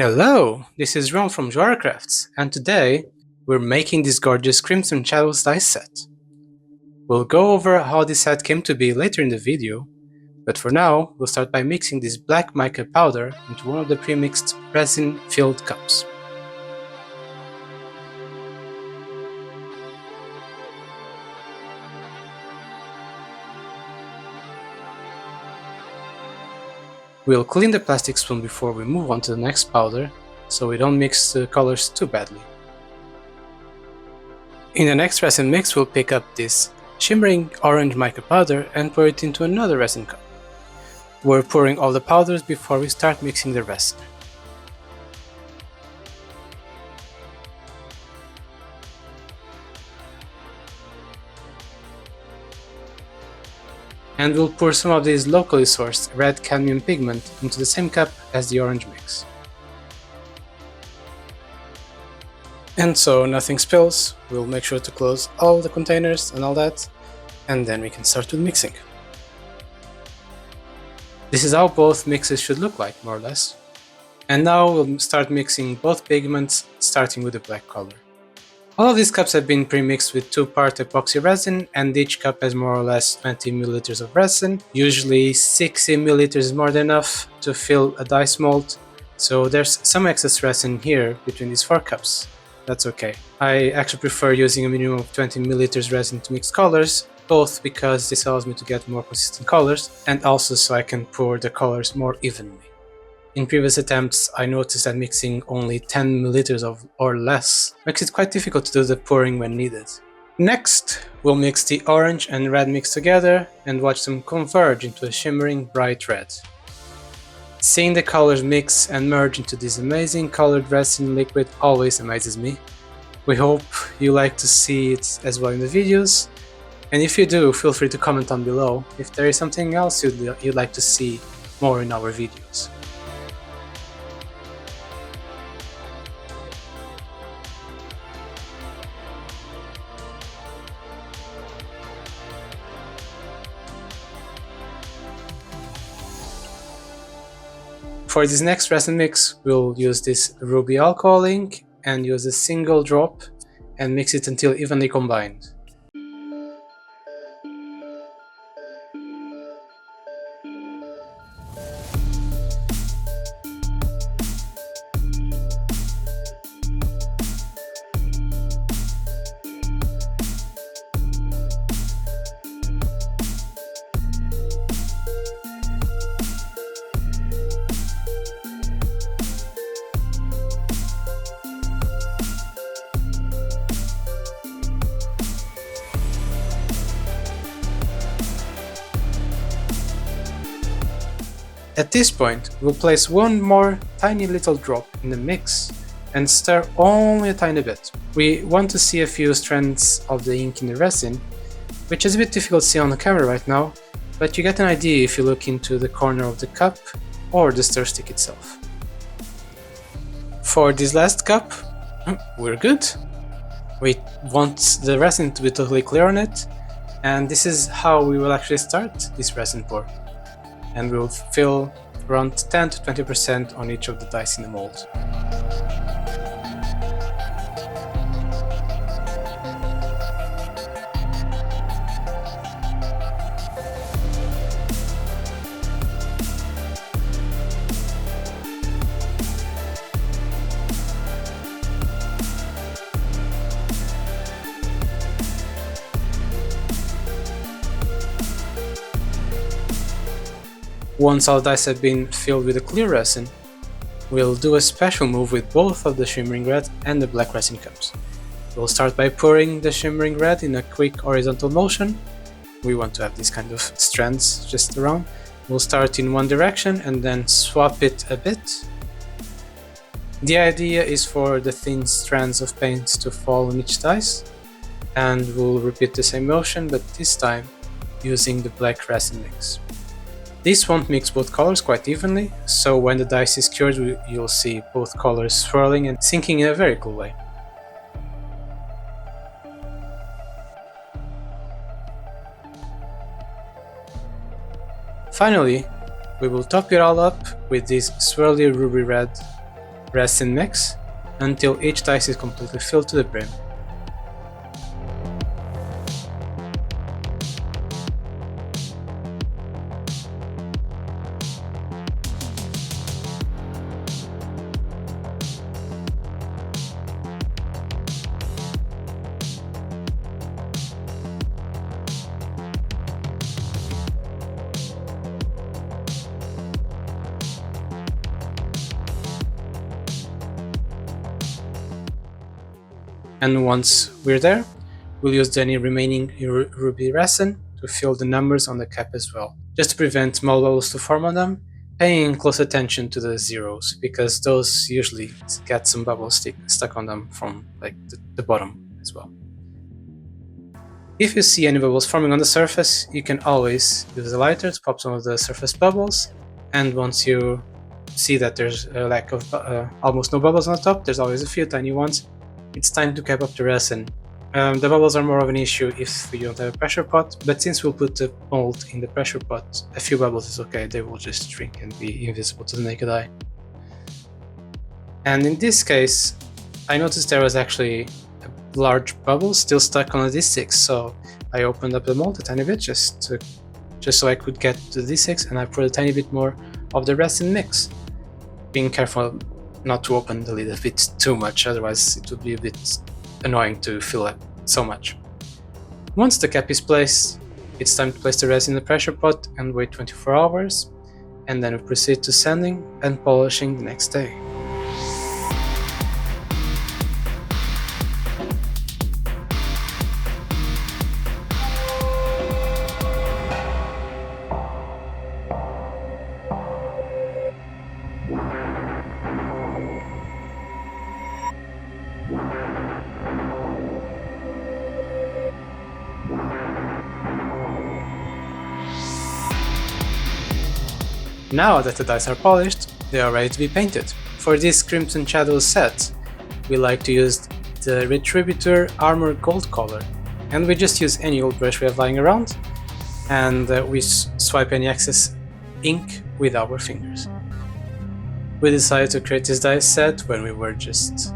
Hello, this is Ron from Joaracrafts, and today we're making this gorgeous Crimson Shadows dice set. We'll go over how this set came to be later in the video, but for now we'll start by mixing this black mica powder into one of the pre-mixed resin-filled cups. We'll clean the plastic spoon before we move on to the next powder, so we don't mix the colors too badly. In the next resin mix, we'll pick up this shimmering orange mica powder and pour it into another resin cup. We're pouring all the powders before we start mixing the resin. And we'll pour some of this locally sourced red cadmium pigment into the same cup as the orange mix. And so nothing spills, we'll make sure to close all the containers and all that, and then we can start with mixing. This is how both mixes should look like, more or less. And now we'll start mixing both pigments, starting with the black color. All of these cups have been pre-mixed with 2-part epoxy resin, and each cup has more or less 20 ml of resin. Usually 60 ml is more than enough to fill a dice mold, so there's some excess resin here between these 4 cups. That's okay. I actually prefer using a minimum of 20 ml resin to mix colors, both because this allows me to get more consistent colors, and also so I can pour the colors more evenly. In previous attempts, I noticed that mixing only 10 ml or less makes it quite difficult to do the pouring when needed. Next, we'll mix the orange and red mix together and watch them converge into a shimmering bright red. Seeing the colors mix and merge into this amazing colored resin liquid always amazes me. We hope you like to see it as well in the videos, and if you do, feel free to comment down below if there is something else you'd like to see more in our videos. For this next resin mix, we'll use this ruby alcohol ink and use a single drop and mix it until evenly combined. At this point, we'll place one more tiny little drop in the mix and stir only a tiny bit. We want to see a few strands of the ink in the resin, which is a bit difficult to see on the camera right now, but you get an idea if you look into the corner of the cup or the stir stick itself. For this last cup, we're good. We want the resin to be totally clear on it, and this is how we will actually start this resin pour. And we'll fill around 10 to 20% on each of the dice in the mold. Once all dice have been filled with a clear resin, we'll do a special move with both of the shimmering red and the black resin cups. We'll start by pouring the shimmering red in a quick horizontal motion. We want to have these kind of strands just around. We'll start in one direction and then swap it a bit. The idea is for the thin strands of paint to fall on each dice, and we'll repeat the same motion, but this time using the black resin mix. This won't mix both colors quite evenly, so when the dice is cured you'll see both colors swirling and sinking in a very cool way. Finally, we will top it all up with this swirly ruby red resin mix until each dice is completely filled to the brim. And once we're there, we'll use any remaining ruby resin to fill the numbers on the cap as well, just to prevent small bubbles to form on them, paying close attention to the zeros, because those usually get some bubbles stuck on them from like the bottom as well. If you see any bubbles forming on the surface, you can always use a lighter to pop some of the surface bubbles, and once you see that there's a lack of almost no bubbles on the top, there's always a few tiny ones, it's time to cap up the resin. The bubbles are more of an issue if we don't have a pressure pot, but since we'll put the mold in the pressure pot, a few bubbles is okay, they will just shrink and be invisible to the naked eye. And in this case, I noticed there was actually a large bubble still stuck on the D6, so I opened up the mold a tiny bit just so I could get to the D6, and I put a tiny bit more of the resin mix, being careful not to open the lid a bit too much, otherwise it would be a bit annoying to fill up so much. Once the cap is placed, it's time to place the resin in the pressure pot and wait 24 hours, and then we proceed to sanding and polishing the next day. Now that the dice are polished, they are ready to be painted. For this Crimson Shadows set, we like to use the Retributor Armor Gold color, and we just use any old brush we have lying around, and we swipe any excess ink with our fingers. We decided to create this dice set when we were just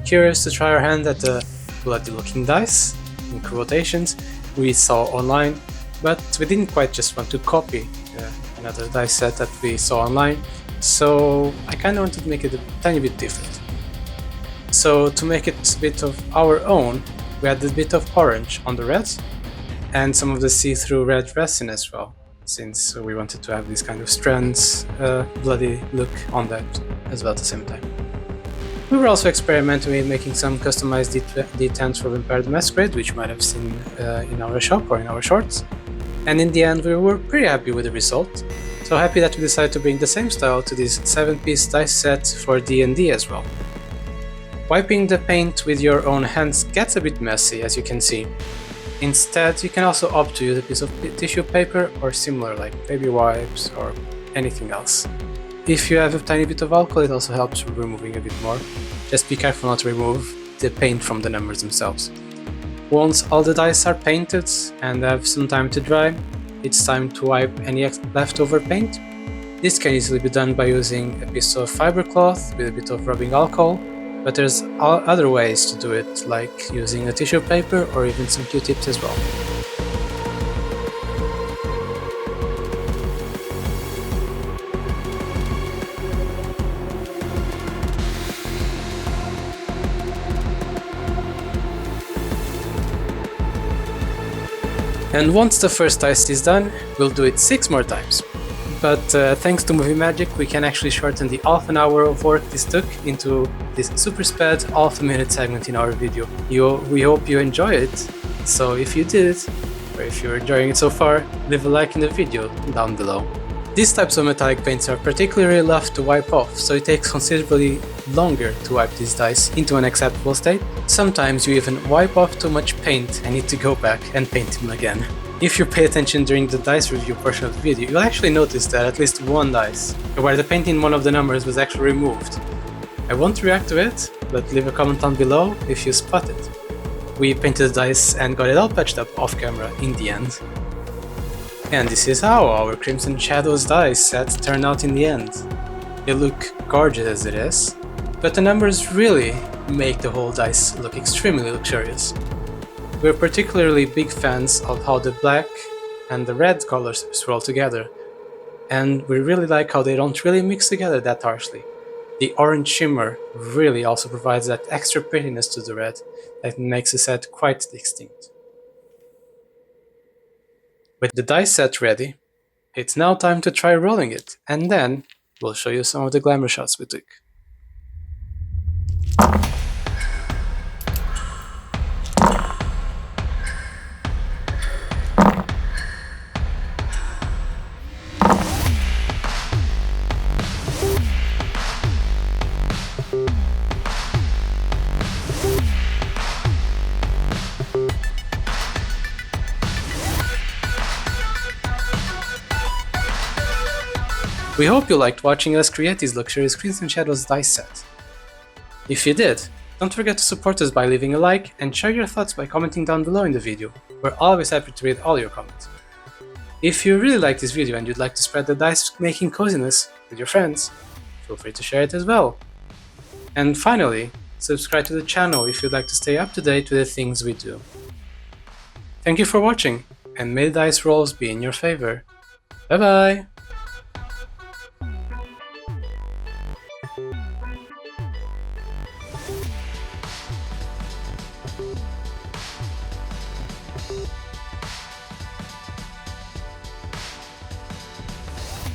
curious to try our hand at the bloody looking dice, in quotations, we saw online, but we didn't quite just want to copy another dice set that we saw online, so I kinda wanted to make it a tiny bit different. So to make it a bit of our own, we added a bit of orange on the red and some of the see-through red resin as well, since we wanted to have this kind of strands, bloody look on that as well at the same time. We were also experimenting with making some customized D10s for Vampire the Masquerade, which you might have seen in our shop or in our shorts. And in the end we were pretty happy with the result, so happy that we decided to bring the same style to this 7-piece dice set for D&D as well. Wiping the paint with your own hands gets a bit messy, as you can see. Instead, you can also opt to use a piece of tissue paper or similar, like baby wipes or anything else. If you have a tiny bit of alcohol, it also helps removing a bit more. Just be careful not to remove the paint from the numbers themselves. Once all the dice are painted and have some time to dry, it's time to wipe any leftover paint. This can easily be done by using a piece of fiber cloth with a bit of rubbing alcohol, but there's other ways to do it, like using a tissue paper or even some Q-tips as well. And once the first dice is done, we'll do it 6 more times. But thanks to movie magic, we can actually shorten the half an hour of work this took into this super sped half-a-minute segment in our video. We hope you enjoy it, so if you did, or if you're enjoying it so far, leave a like in the video down below. These types of metallic paints are particularly rough to wipe off, so it takes considerably longer to wipe these dice into an acceptable state. Sometimes you even wipe off too much paint and need to go back and paint them again. If you pay attention during the dice review portion of the video, you'll actually notice that at least one dice, where the paint in one of the numbers was actually removed. I won't react to it, but leave a comment down below if you spot it. We painted the dice and got it all patched up off camera in the end. And this is how our Crimson Shadows dice set turned out in the end. They look gorgeous as it is, but the numbers really make the whole dice look extremely luxurious. We're particularly big fans of how the black and the red colors swirl together, and we really like how they don't really mix together that harshly. The orange shimmer really also provides that extra prettiness to the red that makes the set quite distinct. With the dice set ready, it's now time to try rolling it, and then we'll show you some of the glamour shots we took. We hope you liked watching us create these luxurious Screens and Shadows dice set. If you did, don't forget to support us by leaving a like and share your thoughts by commenting down below in the video. We're always happy to read all your comments. If you really like this video and you'd like to spread the dice making coziness with your friends, feel free to share it as well. And finally, subscribe to the channel if you'd like to stay up to date with the things we do. Thank you for watching, and may the dice rolls be in your favor. Bye bye!